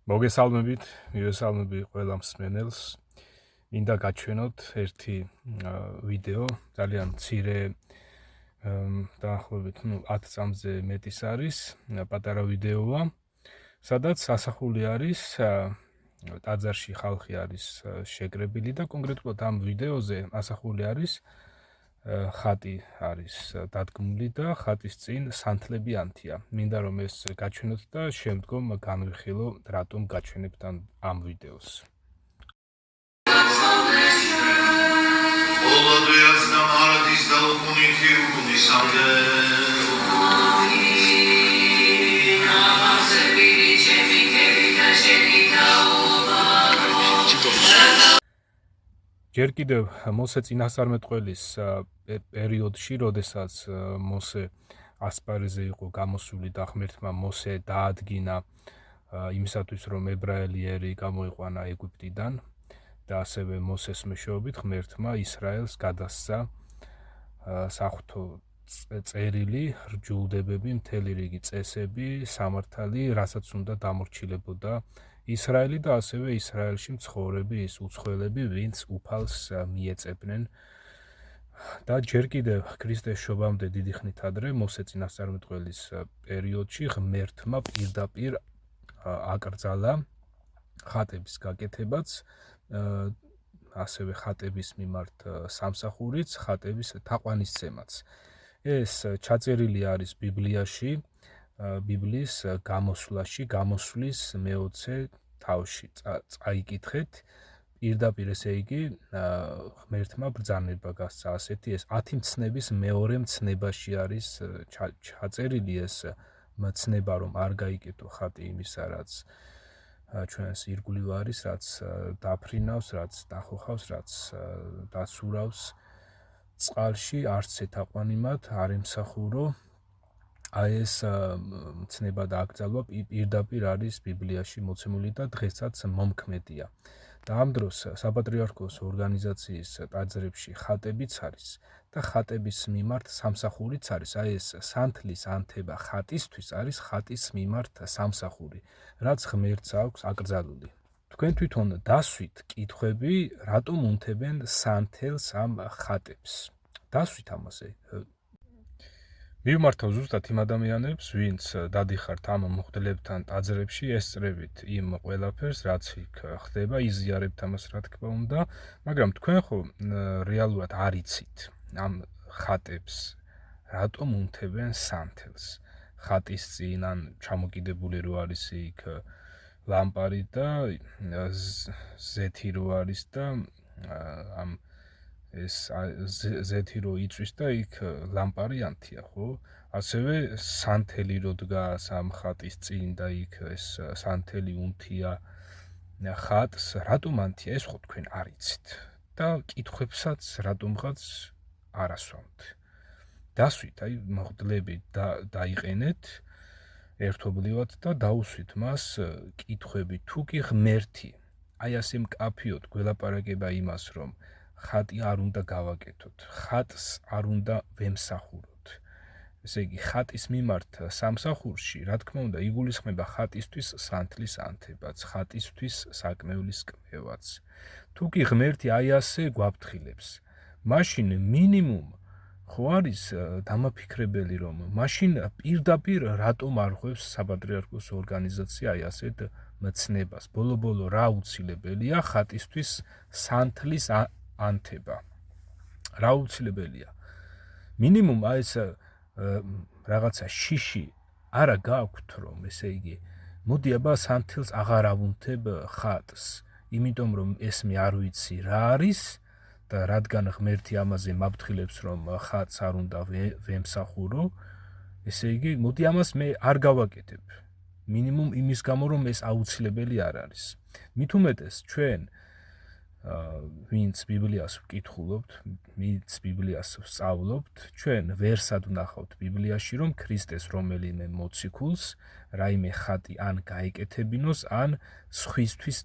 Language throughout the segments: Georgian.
მოგესალმებით, მივესალმები ყველა მსმენელს. მინდა გაჩვენოთ ერთი ვიდეო, ძალიან მცირე დაახლოებით 10 წამზე მეტის არის, პატარა ვიდეოა, სადაც ასახული არის, ტაძარში ხალხი არის შეკრებილი და კონკრეტულად ამ ვიდეოზე ასახული არის ხატი არის დადგმული და ხატის წინ სანთლები ანთია. მინდა რომ ეს გაჩვენოთ და შემდგომ განვიხილო რატომ გაჩვენებთ ამ ვიდეოს. ჯერ კიდევ მოსე წინასწარმეტყველის პერიოდში, როდესაც მოსე ასპარეზზე იყო გამოსული და ღმერთმა მოსე დაადგინა იმისათვის, რომ ებრაელიერი გამოიყვანა ეგვიპტიდან და ასევე მოსეს მეშვეობით ღმერთმა ისრაელს გადასცა საღვთო წერილი, რჯულდებები, მთელი რიგი წესები, სამართალი, რასაც უნდა დამორჩილებოდა ისრაელი და ასევე ისრაელში მცხოვრები ის უცხოელები, ვინც უფალს მიეწებნენ და ჯერ კიდევ ქრისტეს შობამდე დიდი ხნით ადრე მოსე წინასწარმეტყველის პერიოდში ღმერთმა პირდაპირ აკრძალა ხატების გაკეთებაც, ასევე ხატების მიმართ სამსახურიც, ხატების თაყვანისცემაც. ეს ჩაწერილი არის ბიბლიაში, ბიბლიის გამოსვლაში, გამოსვლის მე-20 თავში. წაიკითხეთ, პირდაპირ ესე იგი ღმერთმა ბრძანება გასცა ასეთი, ეს 10 მცნების მეორე მცნებაში არის ჩაწერილი ეს მცნება, რომ არ გაიკეთო ხატი იმისა, რაც ჩვენს ირგვლივ არის, რაც დაფრინავს, რაც დახოხავს, რაც დასურავს წყალში, არც ეთაყვანი მათ, არ ემსახურო. აი ეს მცნება და აკრძალვა პირდაპირ არის ბიბლიაში მოცემული და დღესაც მომქმედია. და ამ დროს საპატრიარქოს ორგანიზაციის ტაძრებში ხატებიც არის და ხატების მიმართ სამსახურიც არის. აი ეს სანთლის ანთება ხატისთვის არის ხატის მიმართ სამსახური, რაც ღმერთს აქვს აკრძალული. თქვენ თვითონ დასვით კითხვები, რატომ უნთებენ სანთელს ამ ხატებს? დასვით ამაზე. მივმართავ ზუსტად იმ ადამიანებს, ვინც დადიხართ ამ მოხდელებთან ტაძრებში, ესწრებით იმ ყველაფერს, რაც იქ ხდება, იზიარებთ ამას, რა თქმა უნდა, მაგრამ თქვენ ხო რეალურად არ იცით ამ ხატებს, რატომ უნთებენ სანთელს. ხატის წინ ან ჩამოკიდებული რო არის იქ ლამპარი და ზეთი რო არის და ამ ეს ზეთი რო იწვის და იქ ლამპარი ანთია, ხო? ასევე სანთელი რო დგას ამ ხატის წინ და იქ ეს სანთელი უნთია ხატს, რატომ ანთია, ეს ხო თქვენ არ იცით და კითხვებსაც რატომღაც არ ასვამთ. დასვით, აი მოხდლები დაიყენეთ ერთობლივად და დაუსვით მას კითხვები, თუ კი ღმერთი აი ასე მკაფიოდ გველაპარაკება იმას, რომ ხატი არ უნდა გავაკეთოთ, ხატს არ უნდა ვემსახუროთ. ესე იგი, ხატის მიმართ სამსახურში, რა თქმა უნდა, იგულისხმება ხატისთვის სანთლის ანთებაც, ხატისთვის საკმევლის კმევაც. თუ კი ღმერთი აი ასე გვაფრთხილებს, მაშინ მინიმუმ ხო არის დამაფიქრებელი, რომ მაშინ პირდაპირ რატომ არ ხვევს საპატრიარქოს ორგანიზაცია აი ასეთ მცნებას. ბოლო-ბოლო რა უცილებელია ხატისთვის სანთლის ანთება. რა უცილებელია? მინიმუმ აი ეს რაღაცა შიში არა გაქვთ, რომ ესე იგი, მოდი აბა სანთელს აღარ ავუნთებ ხატს, იმიტომ რომ ეს მე არ ვიცი რა არის და რადგან ღმერთი ამაზე მაფრთხილებს, რომ ხატს არ უნდა ვემსახურო, ესე იგი, მოდი ამას მე არ გავაკეთებ. მინიმუმ იმის გამო, რომ ეს აუცილებელი არ არის. მით უმეტეს ჩვენ ვინც ბიბლიას ვკითხულობთ, ვინც ბიბლიას ვსწავლობთ, ჩვენ ვერსად ვნახავთ ბიბლიაში, რომ ქრისტეს რომელიმე მოციქულს რაიმე ხატი ან გაეკეთებინოს, ან სხვისთვის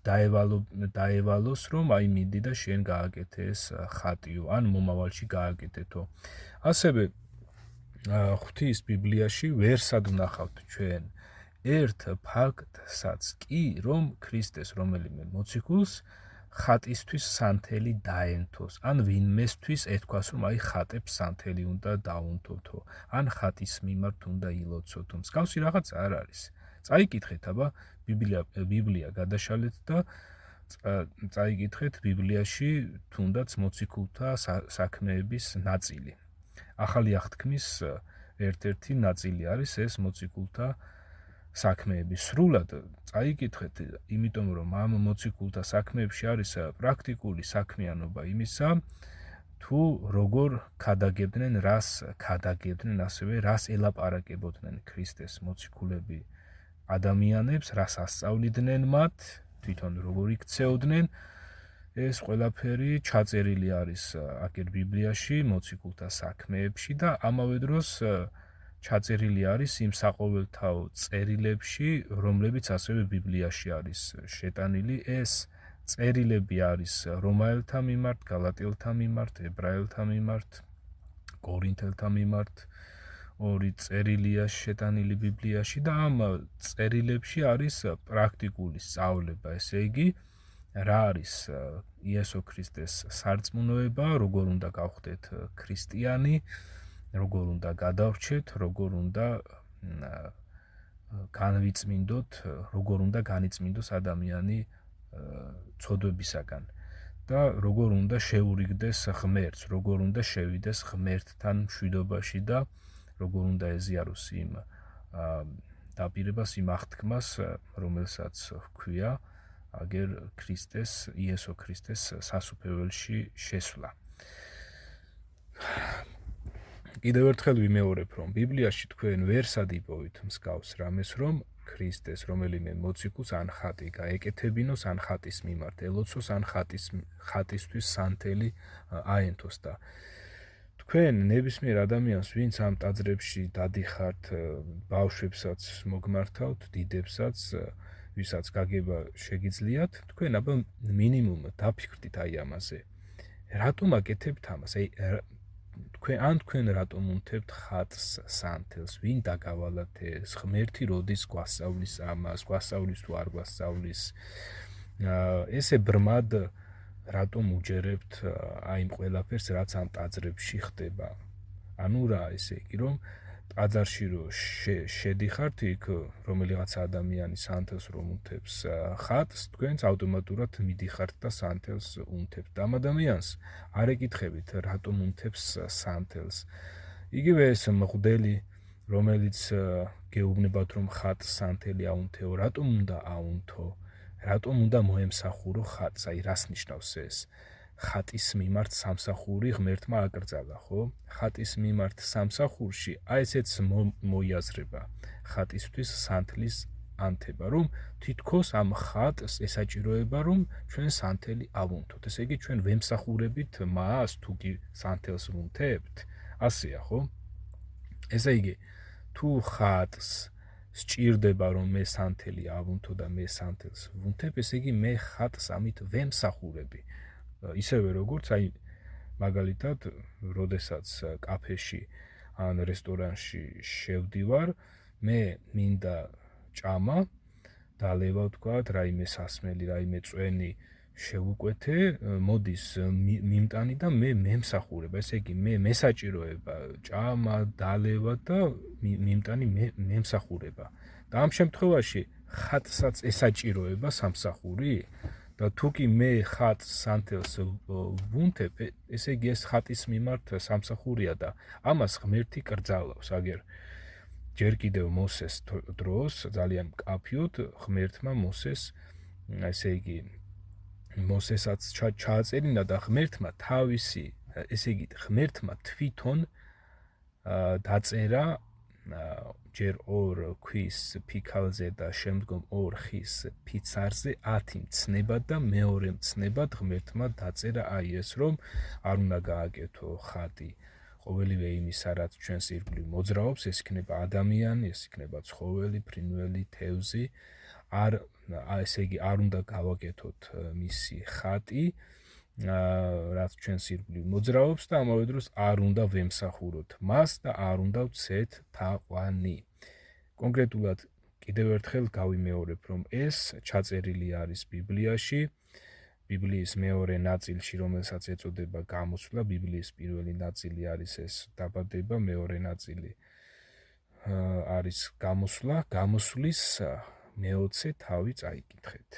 დაევალოს, რომ აი მინდი და შენ გააკეთე ეს ხატიო, ან მომავალში გააკეთეთო. ასევე ღვთის ბიბლიაში ვერსად ვნახავთ ჩვენ ერთ ფაქტსაც კი, რომ ქრისტეს რომელიმე მოციქულს ხატისთვის სანთელი დაენთოს, ან ვინმესთვის ეთქვას, რომ აი ხატებს სანთელი უნდა დაუნთოთო, ან ხატის მიმართ უნდა ილოცოთო. მსგავსი რაღაც არ არის. წაიკითხეთ, აბა ბიბლია გადაშალეთ და წაიკითხეთ ბიბლიაში თუნდაც მოციქულთა საქმეების ნაწილი. ახალი აღთქმის ერთ-ერთი ნაწილი არის ეს მოციქულთა საქმეები. სრულად წაიკითხეთ, იმიტომ რომ ამ მოციქულთა საქმეებში არის პრაქტიკული საქმიანობა იმისა, თუ როგორ ქადაგებდნენ, რას ქადაგებდნენ, ასევე რას ელაპარაკებოდნენ ქრისტეს მოციქულები ადამიანებს, რას ასწავლიდნენ მათ, თვითონ როგორ იქცეოდნენ. ეს ყველაფერი ჩაწერილი არის აგერ ბიბლიაში, მოციქულთა საქმეებში და ამავე დროს ჩაწერილი არის იმ საყოველთაო წერილებში, რომლებიც ასევე ბიბლიაში არის შეტანილი. ეს წერილები არის რომაელთა მიმართ, გალატელთა მიმართ, ებრაელთა მიმართ, კორინთელთა მიმართ. ორი წერილია შეტანილი ბიბლიაში და ამ წერილებში არის პრაქტიკული სწავლება, ესე იგი, რა არის იესო ქრისტეს სარწმუნოება, როგორ უნდა გავხდეთ ქრისტიანი, როგორ უნდა გადავრჩეთ, როგორ უნდა განვიწმინდოთ, როგორ უნდა განიწმინდოს ადამიანი ცოდვებისაგან და როგორ უნდა შეურიგდეს ღმერთს, როგორ უნდა შევიდეს ღმერთთან მშვიდობაში და როგორ უნდა ეზიაროს იმ დაპირებას, იმ აღთქმას, რომელსაც ჰქვია აგერ იესო ქრისტეს სასუფეველში შესვლა. კიდევ ერთხელ ვიმეორებ, რომ ბიბლიაში თქვენ ვერ სადიპოვით მსგავს რამეს, რომ ქრისტეს რომელიმე მოციქულს ან ხატი გაეკეთებინოს, ან ხატის მიმართ ელოცოს, ან ხატისთვის სანთელი აენთოს და თქვენ ნებისმიერ ადამიანს, ვინც ამ ტაძრებში დადიხართ, ბავშვებსაც მოგმართავთ, დიდებსაც, ვისაც გაგება შეგიძლიათ, თქვენ აბა მინიმუმ დაფიქრდით აი ამაზე. რატომ აკეთებთ ამას? თქვენ რატომ უნთებთ ხატს სანთელს? ვინ დაგავალათ ეს? ღმერთი როდის გვასწავლის ამას? გვასწავლის თუ არ გვასწავლის? ესე ბრმად რატომ უჯერებთ აი იმ ყველაფერს, რაც ამ ტაძრებში ხდება? ანუ რა, ესე იგი, რომ ტაძარში რო შედიხართ, იქ რომელიღაც ადამიანი სანთელს რომ უნთებს ხატს, თქვენც ავტომატურად მიდიხართ და სანთელს უნთებთ. ამ ადამიანს არ ეკითხებით, რატომ უნთებს სანთელს. იგივე ეს მღვდელი, რომელიც გეუბნებათ, რომ ხატს სანთელი აუნთეო, რატომ უნდა აუნთო? რატომ უნდა მოემსახურო ხატს? აი რას ნიშნავს ეს? ხატის მიმართ სამსახური ღმერთმა აკრძალა, ხო? ხატის მიმართ სამსახურში აი ესეც მოიაზრება ხატისთვის სანთლის ანთება, რომ თითქოს ამ ხატს ესაჭიროება, რომ ჩვენ სანთელი ავუნთოთ. ესე იგი, ჩვენ ვემსახურებით მას, თუ კი სანთელს ვუნთებთ, ასეა, ხო? ესე იგი, თუ ხატს სჭირდება, რომ მე სანთელი ავუნთო და მე სანთელს ვუნთებ, ესე იგი, მე ხატს ამით ვემსახურები. ისევე როგორც აი მაგალითად, როდესაც კაფეში ან რესტორანში შევდივარ, მე მინდა ჭამა, დალევა ვთქვათ, რაიმე სასმელი, რაიმე წვენი შევუკვეთე, მოდის მიმტანი და მე მემსახურება. ესე იგი, მე მესაჭიროება ჭამა, დალევა და მიმტანი მემსახურება. და ამ შემთხვევაში ხატსაც ესაჭიროება სამსახური? და თუ კი მე ხატს სანთელს ვუნთებ, ესე იგი ეს ხატის მიმართ სამსახურია და ამას ღმერთი კრძალავს. აგერ ჯერ კიდევ მოსეს დროს ძალიან მკაფიოდ ღმერთმა მოსეს, ესე იგი მოსესაც ჩააწერინა და ღმერთმა თავისი, ესე იგი ღმერთმა თვითონ დაწერა ჯერ 2 ქვის ფიქალზე და შემდგომ 2 ხის ფიცარზე 10 მცნება და მეორე მცნებად ღმერთმა დაწერა აი ეს, რომ არ უნდა გააკეთო ხატი ყოველივე იმისა, რაც ჩვენს ირგვლივ მოძრაობს, ეს იქნება ადამიანი, ეს იქნება ცხოველი, ფრინველი, თევზი, ესე იგი არ უნდა გავაკეთოთ მისი ხატი, რაც ჩვენს ირგვლივ მოძრაობს და ამავე დროს არ უნდა ვემსახუროთ მას და არ უნდა ვცეთ თაყვანი. კონკრეტულად კიდევ ერთხელ გავიმეორებ, რომ ეს ჩაწერილი არის ბიბლიაში, ბიბლიის მეორე ნაწილში, რომელსაც ეწოდება გამოსვლა, ბიბლიის პირველი ნაწილი არის ეს დაბადება, მეორე ნაწილი არის გამოსვლა, გამოსვლის მე-20 თავი წაიკითხეთ.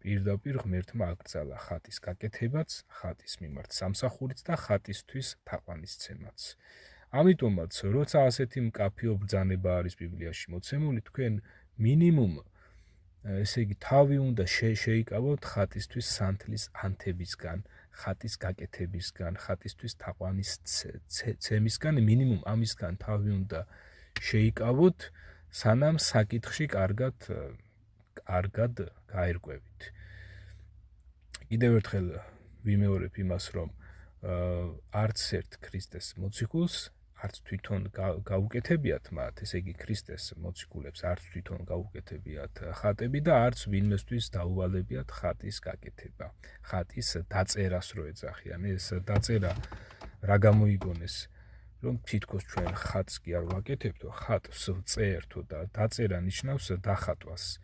პირდაპირ ღმერთმა აკრძალა ხატის გაკეთებაც, ხატის მიმართ სამსახურიც და ხატისთვის თაყვანისცემაც. ამიტომაც, როცა ასეთი მკაფიო ბრძანება არის ბიბლიაში მოცემული, თქვენ მინიმუმ ესე იგი თავი უნდა შეიკავოთ ხატისთვის სანთლის ანთებისგან, ხატის გაკეთებისგან, ხატისთვის თაყვანისცემისგან, მინიმუმ ამისგან თავი უნდა შეიკავოთ, სანამ საკითხში კარგად გაერკვევით. კიდევ ერთხელ ვიმეორებ იმას, რომ არც ერთ ქრისტეს მოციქულს არც თვითონ გაუკეთებიათ მათ, ესე იგი ქრისტეს მოციქულებს არც თვითონ გაუკეთებიათ ხატები და არც ვინმესთვის დაუვალებიათ ხატის გაკეთება, ხატის დაწერას რო ეძახიან. ეს დაწერა რა გამოიგონეს, რომ თითქოს ჩვენ ხატს კი არ ვაკეთებთო, ხატს ვწერთო და დაწერა ნიშნავს დახატვას.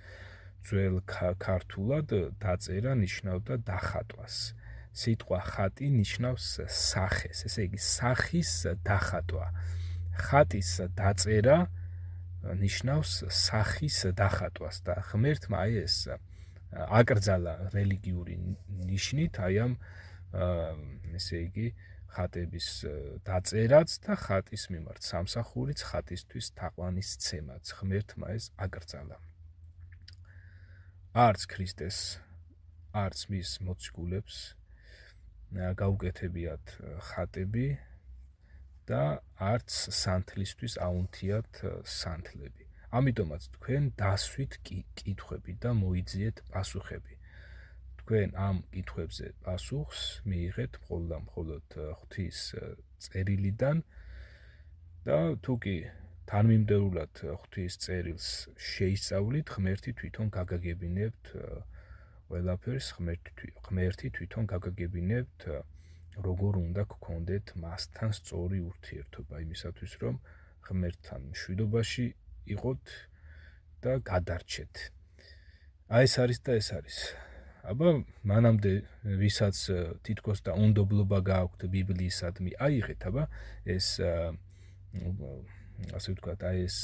ძველ ქართულად დაწერა ნიშნავდა დახატვას. სიტყვა ხატი ნიშნავს სახეს, ესე იგი სახის დახატვა. ხატის დაწერა ნიშნავს სახის დახატვას და ღმერთმა ეს აკრძალა რელიგიური ნიშნით, აი ამ ესე იგი ხატების დაწერაც და ხატის მიმართ სამსახურიც, ხატისთვის თაყვანისცემაც. ღმერთმა ეს აკრძალა. არც ქრისტეს, არც მის მოციქულებს გაუკეთებიათ ხატები და არც სანთლისთვის აუნთიათ სანთლები. ამიტომაც თქვენ დასვით კითხვები და მოიძიეთ პასუხები. თქვენ ამ კითხვებზე პასუხს მიიღეთ მხოლოდ ღვთის წერილიდან და თუ კი თანმიმდევრულად ღვთის წერილს შეისწავლით, ღმერთი თვითონ გაგაგებინებთ ყველაფერს, ღმერთი თვითონ გაგაგებინებთ, როგორ უნდა გქონდეთ მასთან სწორი ურთიერთობა, იმისათვის რომ ღმერთთან მშვიდობაში იყოთ და გადარჩეთ. აი ეს არის და ეს არის. აბა მანამდე ვისაც თითქოს და უნდობლობა გააქვთ ბიბლიისადმი აიღეთ, აბა ეს ასე ვთქვათ, აი ეს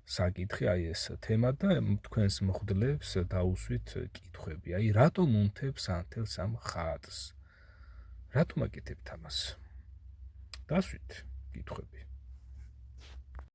საკითხი, აი ეს თემა და თქვენს მღვდლებს დაუსვით კითხვები. აი რატომ უნთებს ანთელს ამ ხატს? რატომ აკეთებთ ამას? დასვით კითხვები.